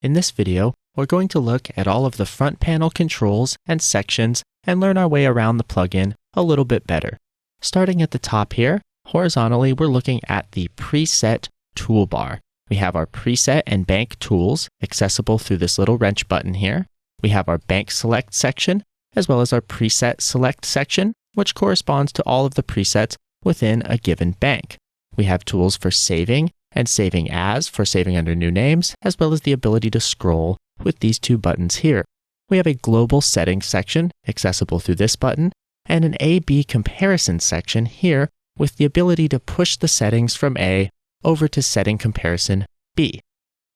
In this video, we're going to look at all of the front panel controls and sections and learn our way around the plugin a little bit better. Starting at the top here, horizontally, we're looking at the preset toolbar. We have our preset and bank tools accessible through this little wrench button here. We have our bank select section, as well as our preset select section, which corresponds to all of the presets within a given bank. We have tools for saving and saving as for saving under new names, as well as the ability to scroll with these two buttons here. We have a global settings section accessible through this button, and an A/B comparison section here with the ability to push the settings from A over to setting comparison B.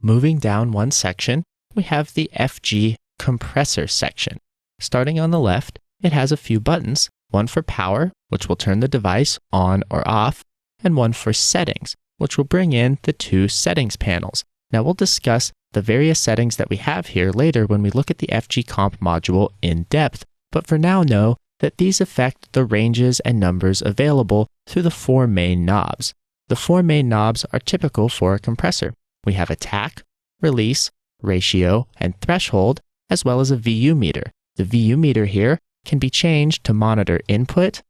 Moving down one section, we have the FG compressor section. Starting on the left, it has a few buttons, one for power, which will turn the device on or off, and one for settings, which will bring in the two settings panels. Now we'll discuss the various settings that we have here later when we look at the FG comp module in depth, but for now know that these affect the ranges and numbers available through the four main knobs. The four main knobs are typical for a compressor. We have attack, release, ratio, and threshold, as well as a VU meter. The VU meter here can be changed to monitor input,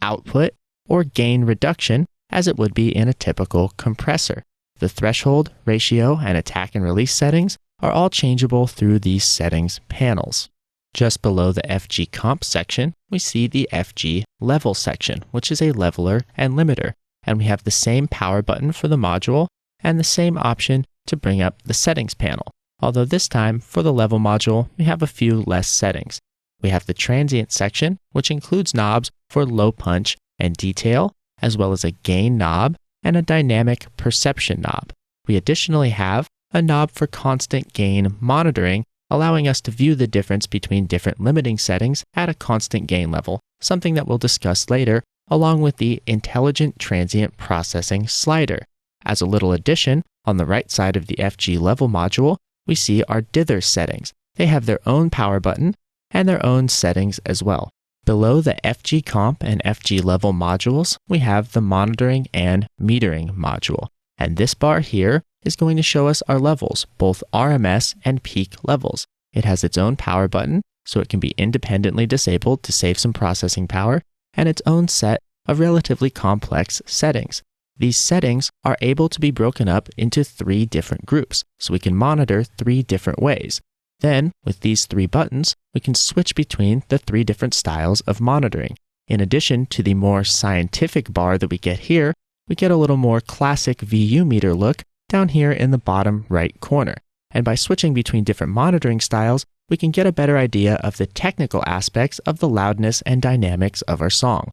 output, or gain reduction, as it would be in a typical compressor. The threshold, ratio, and attack and release settings are all changeable through these settings panels. Just below the FG comp section, we see the FG level section, which is a leveler and limiter, and we have the same power button for the module and the same option to bring up the settings panel. Although this time, for the level module, we have a few less settings. We have the transient section, which includes knobs for low punch and detail, as well as a gain knob and a dynamic perception knob. We additionally have a knob for constant gain monitoring, allowing us to view the difference between different limiting settings at a constant gain level, something that we'll discuss later, along with the intelligent transient processing slider. As a little addition, on the right side of the FG level module, we see our Dither settings. They have their own power button and their own settings as well. Below the FG comp and FG level modules, we have the monitoring and metering module. And this bar here is going to show us our levels, both RMS and peak levels. It has its own power button, so it can be independently disabled to save some processing power, and its own set of relatively complex settings. These settings are able to be broken up into 3 different groups, so we can monitor 3 different ways. Then, with these 3 buttons, we can switch between the 3 different styles of monitoring. In addition to the more scientific bar that we get here, we get a little more classic VU meter look down here in the bottom right corner. And by switching between different monitoring styles, we can get a better idea of the technical aspects of the loudness and dynamics of our song.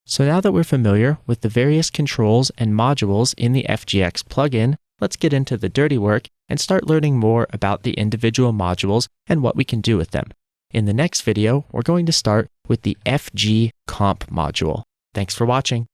So now that we're familiar with the various controls and modules in the FGX plugin, let's get into the dirty work and start learning more about the individual modules and what we can do with them. In the next video, we're going to start with the FG comp module. Thanks for watching.